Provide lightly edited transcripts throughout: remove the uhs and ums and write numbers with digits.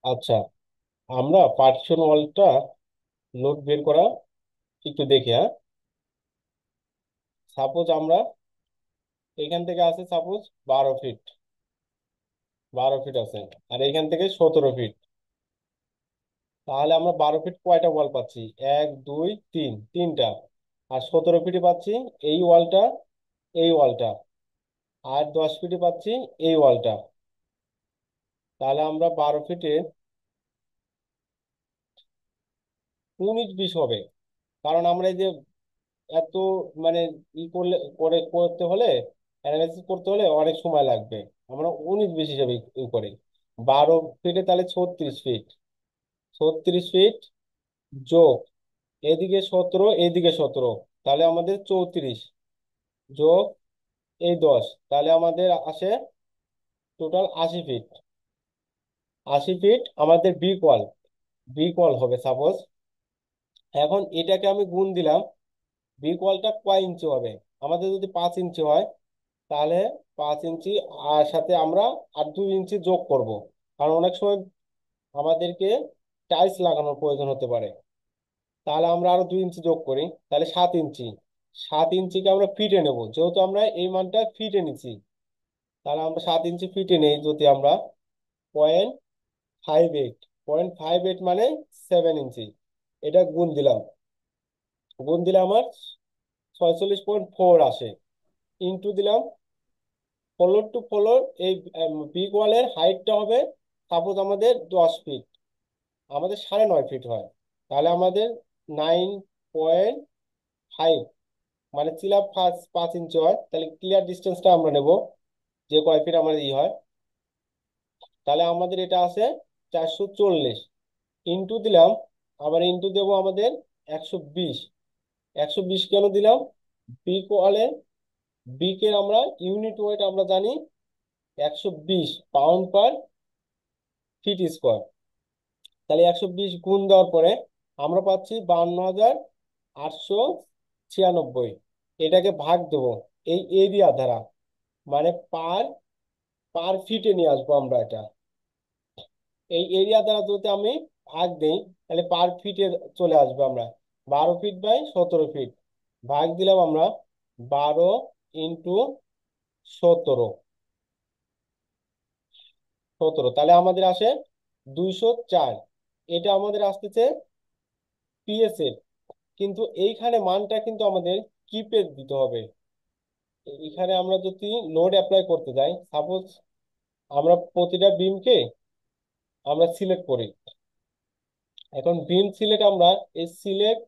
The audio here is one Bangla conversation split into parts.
আচ্ছা, আমরা পার্টিশন ওয়ালটা লোড বের করা একটু দেখি। হ্যাঁ, সাপোজ আমরা এখান থেকে আছে, সাপোজ 12 ফিট, 12 ফিট আছে, আর এখান থেকে 17 ফিট। তাহলে আমরা 12 ফিট কয়টা ওয়াল পাচ্ছি? এক, দুই, তিন, তিনটা। আর 17 ফিটে পাচ্ছি এই ওয়ালটা, এই ওয়ালটা। আর 10 ফিটে পাচ্ছি এই ওয়ালটা। তাহলে আমরা 12 ফিটে 19-20 হবে। কারণ আমরা এই যে এত মানে করলে করতে হলে, অ্যানালাইসিস করতে হলে অনেক সময় লাগবে। আমরা 19-20 হিসাবে করি। 12 ফিটে তাহলে 36 ফিট, 36 ফিট যোগ এদিকে 17, এদিকে 17, তাহলে আমাদের 34, যোগ এই 10, তাহলে আমাদের আসে টোটাল 80 ফিট। 80 ফিট আমাদের বি কল হবে সাপোজ। এখন এটাকে আমি গুণ দিলাম, বি কলটা কয় ইঞ্চি হবে? আমাদের যদি 5 ইঞ্চি হয়, তাহলে 5 ইঞ্চি আর সাথে আমরা আর 2 ইঞ্চি যোগ করব। কারণ অনেক সময় আমাদেরকে টাইলস লাগানোর প্রয়োজন হতে পারে। তাহলে আমরা আরো 2 ইঞ্চি যোগ করি, তাহলে 7 ইঞ্চি। 7 ইঞ্চিকে আমরা ফিটে নেব, যেহেতু আমরা এই মানটা ফিটে নিচ্ছি। তাহলে আমরা 7 ইঞ্চি ফিটে নেই যদি আমরা 0.58, 0.58 মানে 7 ইঞ্চি। এটা গুণ দিলাম, গুণ দিলে আমার 46.4 আসে। ইন্টু দিলাম ফ্লোর টু ফ্লোর, এই বিগ ওয়ালের হাইটটা হবে সাপোজ আমাদের 10 ফিট, আমাদের 9.5 ফিট হয়। তাহলে আমাদের 9.5, মানে চিলাপ 5 5 ইঞ্চি হয়। তাহলে ক্লিয়ার ডিস্টেন্সটা আমরা নেব, যে কয় ফিট আমাদের হয়। তাহলে আমাদের এটা আছে 440। ইন্টু দিলাম, আবার ইন্টু দেবো আমাদের 120। 120 কেন দিলাম? বিগ ওয়ালের বিকের আমরা ইউনিট ওয়েট আমরা জানি 120 পাউন্ড পার ফিট স্কোয়ার। তাহলে 120 গুণ দেওয়ার পরে আমরা পাচ্ছি 52,896। এটাকে ভাগ দেবো এই এরিয়া দ্বারা, মানে পার পার ফিটে নিয়ে আসবো আমরা এটা। এই এরিয়া দ্বারা যদি আমি ভাগ দেই, তাহলে পার ফিটে চলে আসবে। আমরা 12 ফিট বাই 17 ফিট ভাগ দিলাম আমরা 12 ইন্টু 17, 17, তাহলে আমাদের আসে 204। এটা আমাদের আসতেছে পিএস এর। কিন্তু এইখানে মানটা কিন্তু আমাদের কিপে দিতে হবে। এখানে আমরা যদি লোড অ্যাপ্লাই করতে যাই, সাপোজ আমরা প্রতিটা বিমকে আমরা সিলেক্ট করি। এখন বিম সিলেক্ট আমরা এই সিলেক্ট,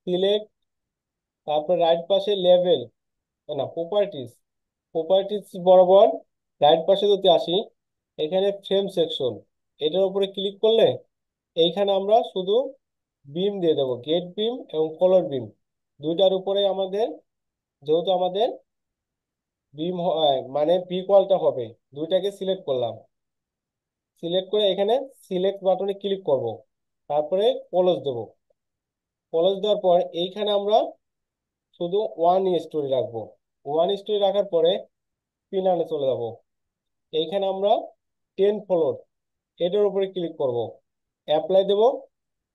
সিলেক্ট, তারপর রাইট পাশে লেভেল, না প্রপার্টিজ, প্রপার্টিজ বরাবর রাইট পাশে যদি আসি, এখানে ফ্রেম সেকশন, এটার উপরে ক্লিক করলে এইখানে আমরা শুধু বিম দিয়ে দেবো, গেট বিম এবং কলার বিম। দুইটার উপরে আমাদের, যেহেতু আমাদের বিম মানে বি কলটা হবে, দুইটাকে সিলেক্ট করলাম। সিলেক্ট করে এখানে সিলেক্ট বাটনে ক্লিক করব, তারপরে ক্লোজ দেব। ক্লোজ দেওয়ার পর এইখানে আমরা শুধু 1 স্টোরি রাখবো। 1 স্টোরি রাখার পরে পিনানে চলে যাব। এইখানে আমরা 10 ফ্লোর, এটার উপরে ক্লিক করব, অ্যাপ্লাই দেব,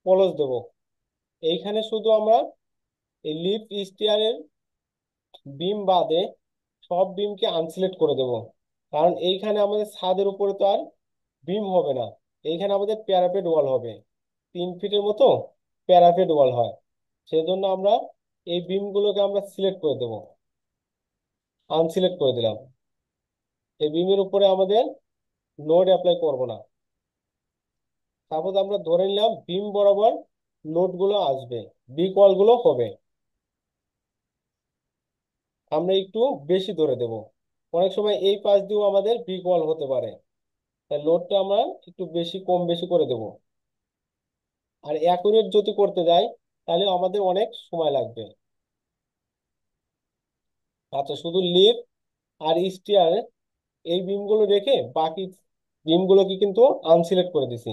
ক্লোজ দেব। এইখানে শুধু আমরা এই লিফট স্টিয়ারের বিম বাদে সব বিমকে আনসিলেক্ট করে দেব। কারণ এইখানে আমাদের ছাদের উপরে তো আর বিম হবে না, এইখানে আমাদের প্যারাপেট ওয়াল হবে। 3 ফিটের মতো প্যারাপেট ওয়াল হয়, সেজন্য আমরা এই বিমগুলোকে আমরা সিলেক্ট করে দেব, আনসিলেক্ট করে দিলাম। এই বিমের উপরে আমাদের লোড অ্যাপ্লাই করব না। সাপোজ আমরা ধরে নিলাম বিম বরাবর লোড গুলো আসবে, বিগ ওয়াল গুলো হবে, আমরা একটু বেশি ধরে দেব। অনেক সময় এই পাশ দিয়েও আমাদের বিগ ওয়াল হতে পারে, তাই লোডটা আমরা একটু বেশি কম বেশি করে দেব। আর অ্যাকুরেট যদি করতে যাই, তাহলে আমাদের অনেক সময় লাগবে। আচ্ছা, শুধু লিফ আর স্টিয়ার এই বিমগুলো রেখে বাকি বিমগুলোকে কিন্তু আনসিলেক্ট করে দিছি।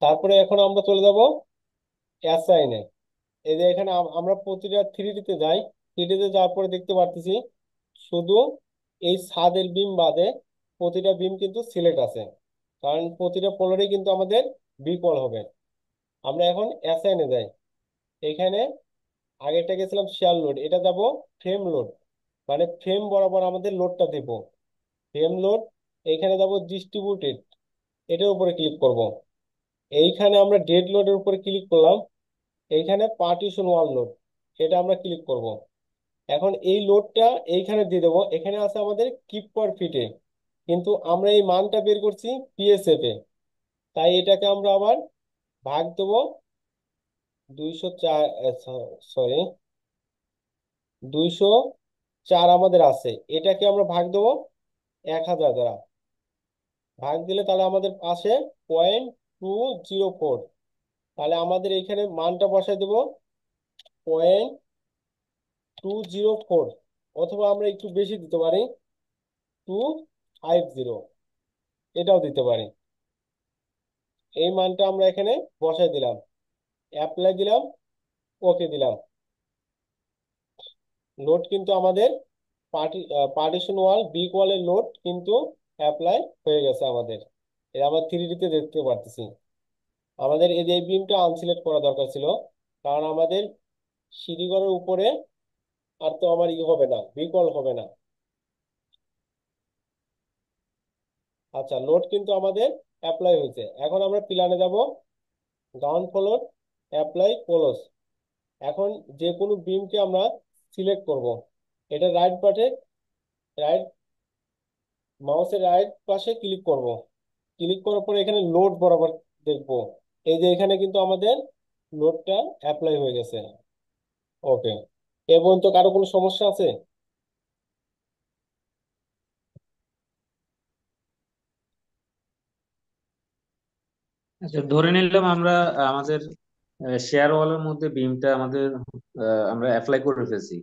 তারপরে এখন আমরা চলে যাব অ্যাসাইনে। এই যে এখানে আমরা প্রতিটা 3D-তে যাই, 3D-তে যাওয়ার পরে দেখতে পারতেছি শুধু এই ছাদের বিম বাদে প্রতিটা বিম কিন্তু সিলেক্ট আছে, কারণ প্রতিটা পোলারই কিন্তু আমাদের বিকল হবে। আমরা এখন অ্যাসাইনে যাই। এখানে আগেরটা গেছিলাম শেয়ার লোড, এটা যাব ফ্রেম লোড, মানে ফ্রেম বরাবর আমাদের লোডটা দেব। ফ্রেম লোড, এইখানে যাব ডিস্ট্রিবিউটেড, এটার উপরে ক্লিক করব। এইখানে আমরা ডেড লোডের উপরে ক্লিক করলাম। এইখানে পার্টিশন ওয়াল লোড, এটা আমরা ক্লিক করব। এখন এই লোডটা এইখানে দিয়ে দেবো। এখানে আছে আমাদের কিপ পার ফিটে, কিন্তু আমরা এই মানটা বের করছি পিএসএফ এ, তাই এটাকে আমরা আবার ভাগ দেবো 204, সরি 204 আমাদের আছে, এটাকে আমরা ভাগ দেবো 1000 দ্বারা। ভাগ দিলে তাহলে আমাদের আসে 0.204। তাহলে আমাদের এখানে মানটা বসাই দেবো 0.204, অথবা আমরা একটু বেশি দিতে পারি, 250, এটাও দিতে পারি। এই মানটা আমরা এখানে বসাই দিলাম, অ্যাপ্লাই দিলাম, ওকে দিলাম। লোড কিন্তু আমাদের পার্টিশন ওয়াল বিগ ওয়ালের লোড কিন্তু অ্যাপ্লাই হয়ে গেছে আমাদের। এটা আমরা 3D তে দেখতে পারতেছি। আমাদের এই যে বিমটা আনসিলেক্ট করা দরকার ছিল, কারণ আমাদের সিঁড়িঘরের উপরে আর তো আমার হবে না, বিকল হবে না। আচ্ছা, লোড কিন্তু আমাদের অ্যাপ্লাই হয়েছে। এখন আমরা প্ল্যানে যাব, গ্রাউন্ড ফ্লোর, অ্যাপ্লাই ক্লোজ। এখন যে কোনো বিমকে আমরা সিলেক্ট করব। এটা রাইট বাটে, রাইট মাউসের রাইট পাশে ক্লিক করব। ক্লিক করার পরে এখানে লোড বরাবর দেখবো। এই যে এখানে কিন্তু আমাদের লোডটা অ্যাপ্লাই হয়ে গেছে। ওকে, এ পর্যন্ত কারো কোনো সমস্যা আছে? আচ্ছা, ধরে নিলাম আমরা আমাদের শেয়ার ওয়ালের মধ্যে বিমটা আমাদের আমরা অ্যাপ্লাই করে ফেলছি,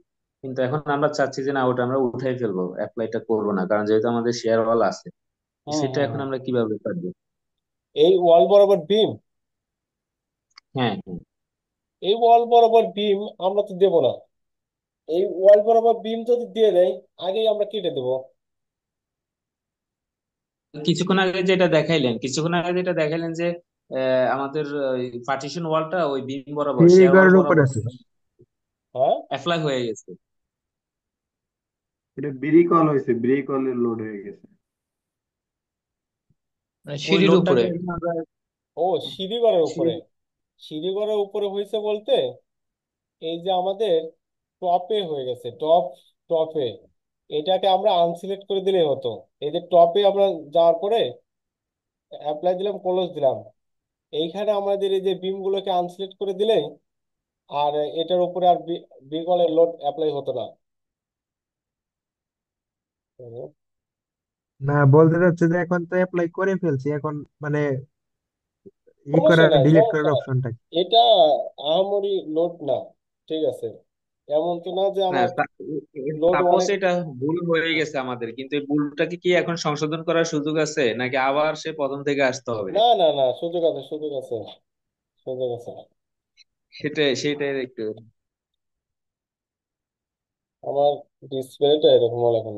কিন্তু এখন আমরা চাচ্ছি যে না, ওটা আমরা উঠাই ফেলবো, অ্যাপ্লাইটা করবো না, কারণ যেহেতু আমাদের শেয়ার ওয়াল আছে। হুম সেটা হুম এখন হুম। আমরা কিভাবে কাটবো? এই ওয়াল বরাবর বিম, হ্যাঁ, হ্যাঁ। এই ওয়াল বরাবর বিম আমরা তো দেবো না। এই ওয়াল বরাবর বিম যদি দিয়ে দেয়, আগেই আমরা কেটে দেবো। কিছুক্ষণ আগে যেটা দেখাইলেন যে আমাদের পার্টিশন ওয়ালটা ওই বিম বরাবর, থ্রি শেয়ার ওয়াল ঘরের উপর বরাবর আছে। হ্যাঁ, অ্যাপ্লাই হয়ে গেছে। এটা ব্রিক অল হয়েছে, ব্রিক অলের লোড হয়ে গেছে। মানে ওই সিঁড়ির উপরে। লোডটাকে এখন আমরা ও সিঁড়িঘরের উপরে। সিঁড়িঘরের উপরে হয়েছে বলতে, এই যে আমাদের টপে হয়ে গেছে, টপে এটাকে আমরা আনসিলেক্ট করে দিলেই হতো। এই যে টপে আমরা যাওয়ার পরে অ্যাপ্লাই দিলাম, ক্লোজ দিলাম, এইখানে আমাদের এই যে বিম গুলোকে আনসিলেক্ট করে দিলেই আর এটার উপরে আর বিকলের লোড অ্যাপ্লাই হতো না। না, বলতে চাচ্ছে যে এখন তো অ্যাপ্লাই করে ফেলছি, এখন মানে সমস্যা করার, নাই, ডিলিট সমস্যা করার নাই, অপশনটা কি? এটা আহামরি লোড না। ঠিক আছে, এমন তো না যে না, আমার লোড সাপোজ অনেক। এটা ভুল হয়ে গেছে আমাদের, কিন্তু এই ভুলটাকে কি এখন সংশোধন করার সুযোগ আছে, নাকি আবার সে প্রথম থেকে আসতে হবে? না না না, সুযোগ আছে, সুযোগ আছে, সুযোগ আছে। সেটাই একটু। আমার ডিসপ্লেটা এরকম হলো, এখন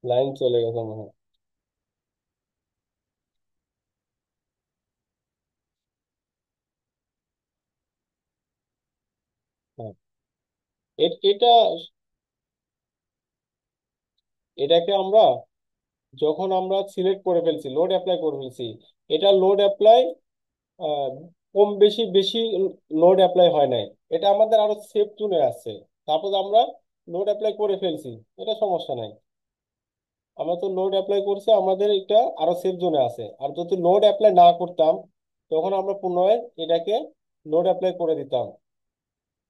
লাইন চলে গেছে মনে হয়। হ্যাঁ, এটা এটাকে আমরা যখন আমরা সিলেক্ট করে ফেলছি, লোড অ্যাপ্লাই করে ফেলছি, এটা লোড অ্যাপ্লাই কম বেশি বেশি লোড অ্যাপ্লাই হয় নাই, এটা আমাদের আরো সেফ জোনে আছে। সাপোজ আমরা লোড অ্যাপ্লাই করে ফেলছি, এটা সমস্যা নাই। আমরা তো লোড অ্যাপ্লাই করছি, আমাদের এটা আরো সেফ জোনে আছে। আর যদি লোড অ্যাপ্লাই না করতাম, তখন আমরা পুনরায় এটাকে লোড অ্যাপ্লাই করে দিতাম।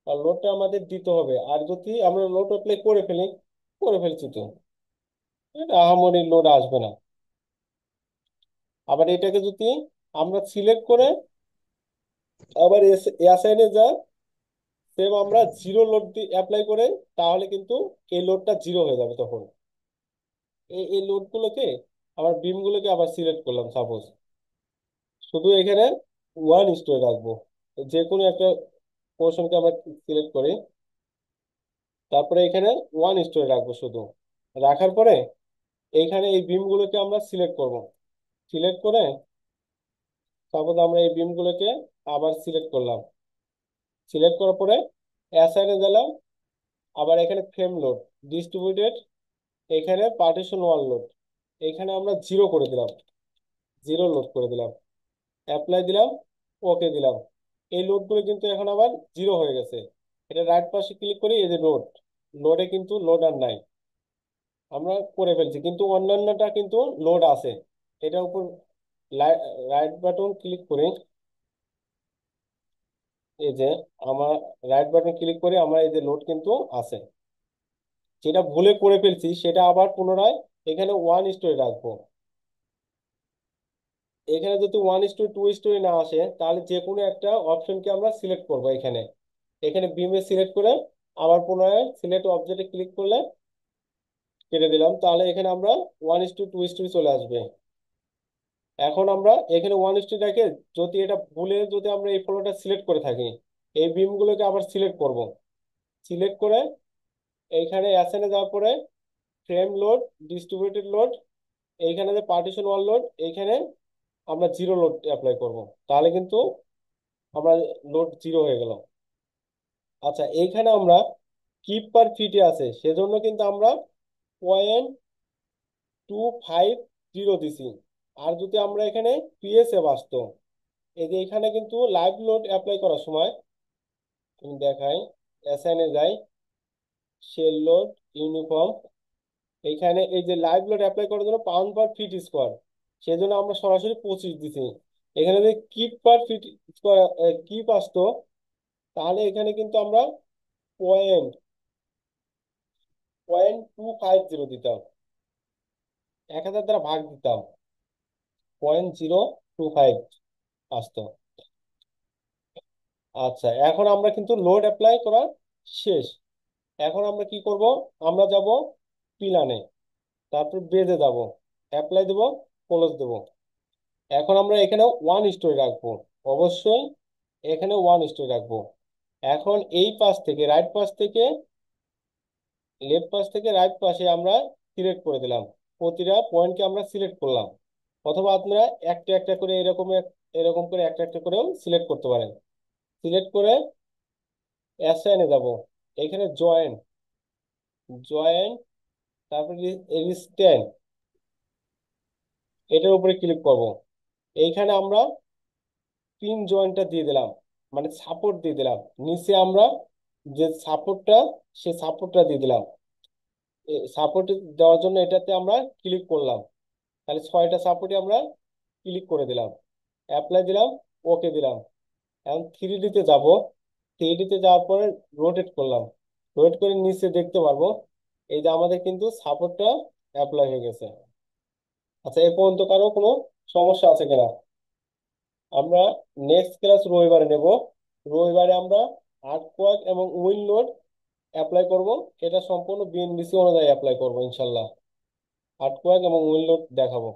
আর লোডটা আমাদের দিতে হবে। আর যদি আমরা লোড অ্যাপ্লাই করে ফেলি, করে ফেলছি তো, এটা আহামরি লোড আসবে না। আবার এটাকে যদি আমরা সিলেক্ট করে আবার অ্যাসাইনে যা, সেম আমরা জিরো লোড অ্যাপ্লাই করে, তাহলে কিন্তু এই লোডটা জিরো হয়ে যাবে তখন। এই লোড গুলোকে, আবার বিম গুলোকে আবার সিলেক্ট করলাম, সাপোজ শুধু এখানে ওয়ান স্টোরে রাখবো। যে কোনো একটা পোর্শনকে আমরা সিলেক্ট করি, তারপরে এখানে ওয়ান স্টোরে রাখবো শুধু। রাখার পরে এইখানে এই বিমগুলোকে আমরা সিলেক্ট করব। সিলেক্ট করে তারপর আমরা এই বিমগুলোকে আবার সিলেক্ট করলাম। সিলেক্ট করার পরে অ্যাসাইনে দিলাম। আবার এখানে ফ্রেম লোড, ডিস্ট্রিবিউটেড, এখানে পার্টিশন ওয়াল লোড, এখানে আমরা জিরো করে দিলাম, জিরো লোড করে দিলাম। অ্যাপ্লাই দিলাম, ওকে দিলাম। এই লোডগুলো কিন্তু এখন আবার জিরো হয়ে গেছে। এটা রাইট পাশে ক্লিক করি, এই যে লোড, লোডে কিন্তু লোড আর নাই, আমরা করে ফেলছি, কিন্তু অন্যান্যটা কিন্তু লোড আছে। এটার উপর রাইট বাটন ক্লিক করে, এই যে আমার রাইট বাটন ক্লিক করে আমার এই যে লোড কিন্তু আছে। যেটা ভুলে করে ফেলছি সেটা আবার পুনরায় এখানে 1 স্টোরি রাখবো। এখানে যদি 1:2 স্টোরি না আসে, তাহলে যে কোনো একটা অপশনকে আমরা সিলেক্ট করব। এখানে এখানে বিমে সিলেক্ট করে আবার পুনরায় সিলেক্ট অবজেক্টে ক্লিক করলে কেটে দিলাম, তাহলে এখানে আমরা 1:2 স্টোরি চলে আসবে। এখন আমরা এখানে 1 স্টোরি রেখে যদি এটা ভুলে যদি আমরা এই ফ্লোটা সিলেক্ট করে থাকি, এই বিমগুলোকে আবার সিলেক্ট করব। সিলেক্ট করে এইখানে অ্যাসেনে যাওয়ার পরে ফ্রেম লোড, ডিস্ট্রিবিউটেড লোড, এইখানে যে পার্টিশন ওয়াল লোড, এইখানে আমরা জিরো লোড অ্যাপ্লাই করব। তাহলে কিন্তু আমরা লোড জিরো হয়ে গেল। আচ্ছা, এইখানে আমরা কিপ পার ফিটে আছে সেজন্য কিন্তু আমরা 0.250 দিছি। আর যদি আমরা এখানে পিএসএফ আসতো, এই যে এখানে কিন্তু লাইভ লোড অ্যাপ্লাই করার সময় আমি দেখাই, অ্যাসাইনে যাই, শেল লোড, ইউনিফর্ম, এইখানে এই যে লাইভ লোড অ্যাপ্লাই করার জন্য পাউন্ড পার ফিট স্কোয়ার, সেজন্য আমরা সরাসরি 25 দিছি। এখানে যদি কিপ পার ফিট স্কোয়ার কিপ আসতো, তাহলে এখানে কিন্তু আমরা পয়েন্ট 0.250 দিতাম, 1000 দ্বারা ভাগ দিতাম, 0.025 আসতো। আচ্ছা, এখন আমরা কিন্তু লোড অ্যাপ্লাই করা শেষ। এখন আমরা কি করব, আমরা যাব পিলানে, তারপর বেজে যাব, অ্যাপ্লাই দেব, ক্লোজ দেব। এখন আমরা এখানে 1 স্টোরি রাখবো, অবশ্যই এখানে 1 স্টোরি রাখবো। এখন এই পাশ থেকে রাইট পাশ থেকে লেফট পাশ থেকে রাইট পাশে আমরা সিলেক্ট করে দিলাম, প্রতিটা পয়েন্টকে আমরা সিলেক্ট করলাম। অথবা আপনারা একটা একটা করে এরকম এরকম করে একটা একটা করেও সিলেক্ট করতে পারেন। সিলেক্ট করে অ্যাসাইনে যাব, এখানে জয়েন, জয়েন, তারপরে রিস্ট্যান্ট, এটার উপরে ক্লিক করব। এইখানে আমরা পিন জয়েন্টটা দিয়ে দিলাম, মানে সাপোর্ট দিয়ে দিলাম। নিচে আমরা যে সাপোর্টটা, সে সাপোর্টটা দিয়ে দিলাম। সাপোর্ট দেওয়ার জন্য এটাতে আমরা ক্লিক করলাম, তাহলে 6টা সাপোর্টে আমরা ক্লিক করে দিলাম, অ্যাপ্লাই দিলাম, ওকে দিলাম। এখন 3D তে যাব, 3D তে যাওয়ার পরে রোটেট করলাম। রোটেট করে নিচে দেখতে পারবো এই যে আমাদের কিন্তু সাপোর্টটা অ্যাপ্লাই হয়ে গেছে। আচ্ছা, এ পর্যন্ত কারো কোনো সমস্যা আছে কিনা? আমরা নেক্সট ক্লাস রবিবারে নেব। রবিবারে আমরা আর্টওয়ার্ক এবং উইন্ড লোড অ্যাপ্লাই করব। এটা সম্পূর্ণ বিএনবিসি অনুযায়ী অ্যাপ্লাই করব ইনশাল্লাহ। আর্টওয়ার্ক এবং উইন্ড লোড দেখাবো।